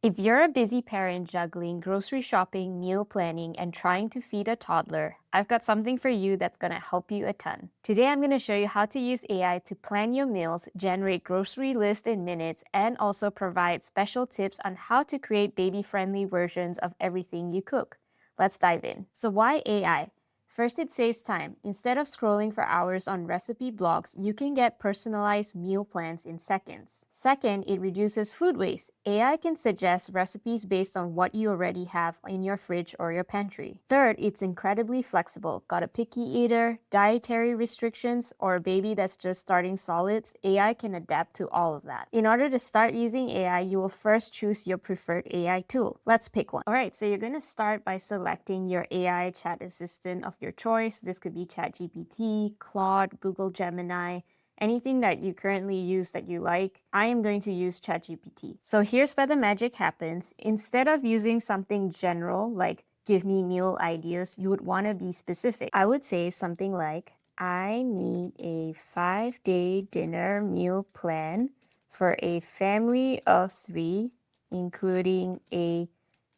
If you're a busy parent juggling grocery shopping, meal planning, and trying to feed a toddler, I've got something for you that's going to help you a ton. Today, I'm going to show you how to use AI to plan your meals, generate grocery lists in minutes, and also provide special tips on how to create baby-friendly versions of everything you cook. Let's dive in. So why AI? First, it saves time. Instead of scrolling for hours on recipe blogs, you can get personalized meal plans in seconds. Second, it reduces food waste. AI can suggest recipes based on what you already have in your fridge or your pantry. Third, it's incredibly flexible. Got a picky eater, dietary restrictions, or a baby that's just starting solids? AI can adapt to all of that. In order to start using AI, you will first choose your preferred AI tool. Let's pick one. Alright, so you're going to start by selecting your AI chat assistant of your choice. This could be ChatGPT, Claude, Google Gemini, anything that you currently use that you like. I am going to use ChatGPT. So here's where the magic happens. Instead of using something general like give me meal ideas, you would want to be specific. I would say something like, I need a 5-day dinner meal plan for a family of 3, including a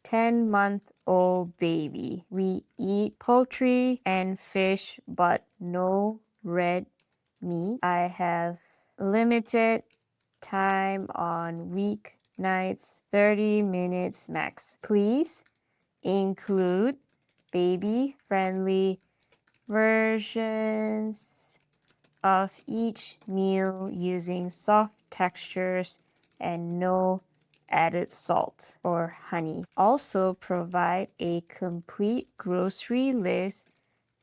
10-month-old baby. We eat poultry and fish, but no red meat. I have limited time on weeknights, 30 minutes max. Please include baby-friendly versions of each meal using soft textures and no added salt or honey. Also provide a complete grocery list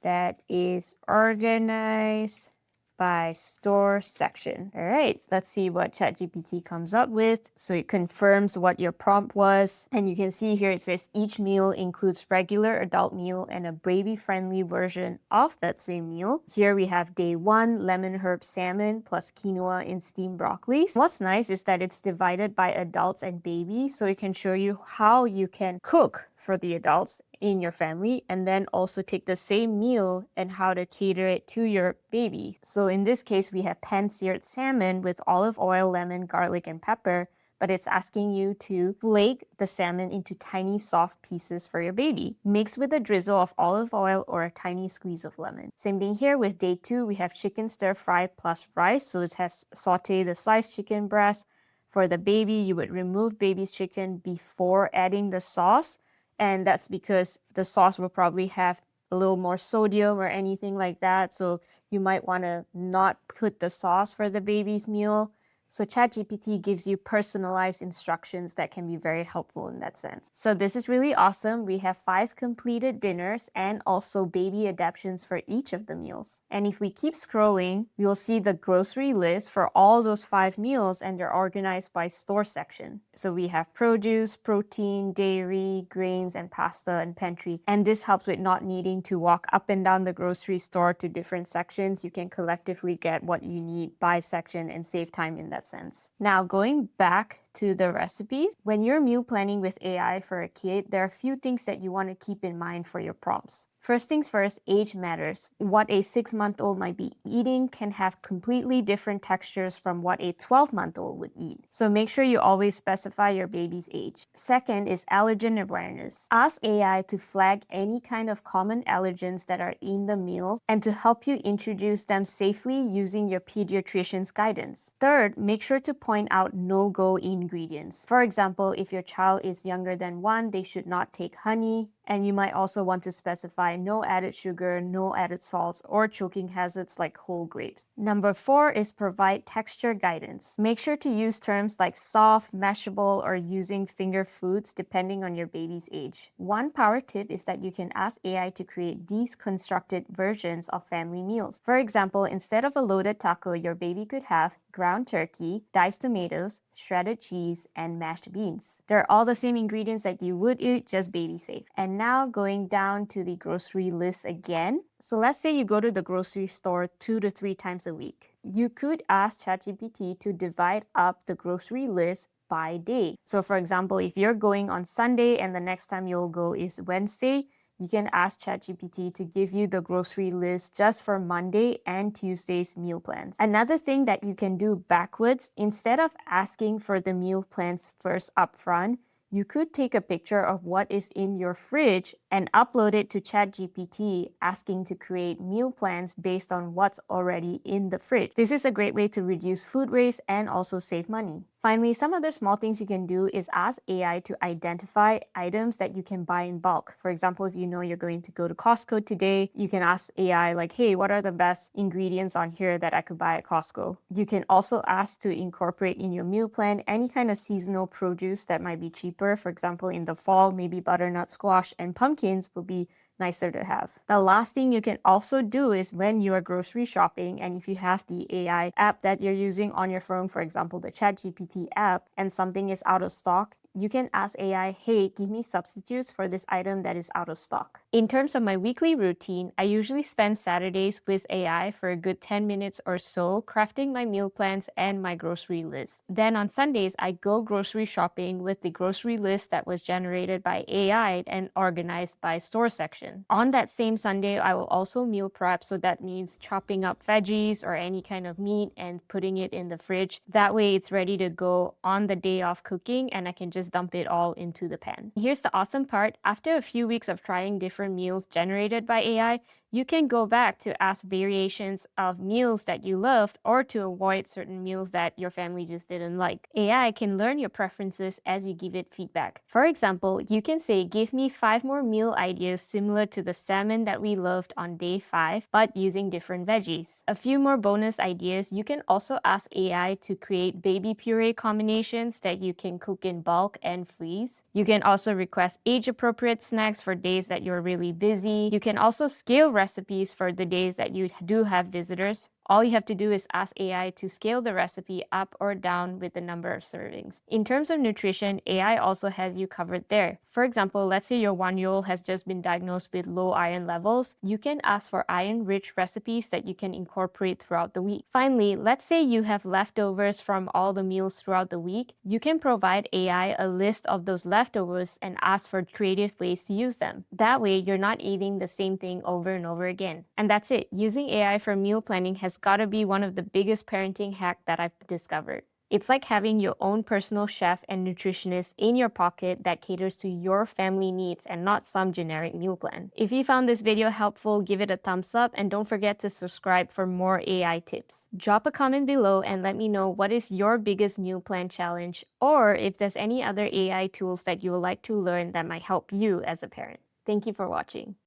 that is organized by store section. All right, let's see what ChatGPT comes up with. So it confirms what your prompt was. And you can see here it says each meal includes regular adult meal and a baby-friendly version of that same meal. Here we have day 1, lemon herb salmon plus quinoa in steamed broccoli. What's nice is that it's divided by adults and babies, so it can show you how you can cook for the adults in your family and then also take the same meal and how to cater it to your baby. So in this case, we have pan-seared salmon with olive oil, lemon, garlic, and pepper, but it's asking you to flake the salmon into tiny soft pieces for your baby. Mix with a drizzle of olive oil or a tiny squeeze of lemon. Same thing here with day 2, we have chicken stir fry plus rice. So it has sauté the sliced chicken breast. For the baby, you would remove baby's chicken before adding the sauce. And that's because the sauce will probably have a little more sodium or anything like that. So you might want to not put the sauce for the baby's meal. So ChatGPT gives you personalized instructions that can be very helpful in that sense. So this is really awesome. We have 5 completed dinners and also baby adaptations for each of the meals. And if we keep scrolling, you'll see the grocery list for all those 5 meals, and they're organized by store section. So we have produce, protein, dairy, grains, and pasta and pantry. And this helps with not needing to walk up and down the grocery store to different sections. You can collectively get what you need by section and save time in that sense. Now, going back to the recipes, when you're meal planning with AI for a kid, there are a few things that you want to keep in mind for your prompts. First things first, age matters. What a 6-month-old might be eating can have completely different textures from what a 12-month-old would eat. So make sure you always specify your baby's age. Second is allergen awareness. Ask AI to flag any kind of common allergens that are in the meals and to help you introduce them safely using your pediatrician's guidance. Third, make sure to point out no-go ingredients. For example, if your child is younger than 1, they should not take honey. And you might also want to specify no added sugar, no added salts, or choking hazards like whole grapes. Number 4 is provide texture guidance. Make sure to use terms like soft, mashable, or using finger foods depending on your baby's age. One power tip is that you can ask AI to create deconstructed versions of family meals. For example, instead of a loaded taco, your baby could have ground turkey, diced tomatoes, shredded cheese, and mashed beans. They're all the same ingredients that you would eat, just baby safe. And now going down to the grocery list again. So let's say you go to the grocery store 2 to 3 times a week. You could ask ChatGPT to divide up the grocery list by day. So for example, if you're going on Sunday and the next time you'll go is Wednesday, you can ask ChatGPT to give you the grocery list just for Monday and Tuesday's meal plans. Another thing that you can do backwards, instead of asking for the meal plans first upfront, You could take a picture of what is in your fridge and upload it to ChatGPT, asking to create meal plans based on what's already in the fridge. This is a great way to reduce food waste and also save money. Finally, some other small things you can do is ask AI to identify items that you can buy in bulk. For example, if you know you're going to go to Costco today, you can ask AI like, hey, what are the best ingredients on here that I could buy at Costco? You can also ask to incorporate in your meal plan any kind of seasonal produce that might be cheaper. For example, in the fall, maybe butternut squash and pumpkins will be nicer to have. The last thing you can also do is when you are grocery shopping, and if you have the AI app that you're using on your phone, for example, the ChatGPT app, and something is out of stock, you can ask AI, hey, give me substitutes for this item that is out of stock. In terms of my weekly routine, I usually spend Saturdays with AI for a good 10 minutes or so, crafting my meal plans and my grocery list. Then on Sundays, I go grocery shopping with the grocery list that was generated by AI and organized by store section. On that same Sunday, I will also meal prep, so that means chopping up veggies or any kind of meat and putting it in the fridge. That way it's ready to go on the day of cooking and I can just dump it all into the pan. Here's the awesome part. After a few weeks of trying different meals generated by AI, you can go back to ask variations of meals that you loved or to avoid certain meals that your family just didn't like. AI can learn your preferences as you give it feedback. For example, you can say, give me 5 more meal ideas similar to the salmon that we loved on day 5, but using different veggies. A few more bonus ideas, you can also ask AI to create baby puree combinations that you can cook in bulk and freeze. You can also request age-appropriate snacks for days that you're really busy. You can also scale recipes for the days that you do have visitors. All you have to do is ask AI to scale the recipe up or down with the number of servings. In terms of nutrition, AI also has you covered there. For example, let's say your 1-year-old has just been diagnosed with low iron levels. You can ask for iron-rich recipes that you can incorporate throughout the week. Finally, let's say you have leftovers from all the meals throughout the week. You can provide AI a list of those leftovers and ask for creative ways to use them. That way, you're not eating the same thing over and over again. And that's it. Using AI for meal planning has gotta be one of the biggest parenting hacks that I've discovered. It's like having your own personal chef and nutritionist in your pocket that caters to your family needs and not some generic meal plan. If you found this video helpful, give it a thumbs up and don't forget to subscribe for more AI tips. Drop a comment below and let me know what is your biggest meal plan challenge, or if there's any other AI tools that you would like to learn that might help you as a parent. Thank you for watching.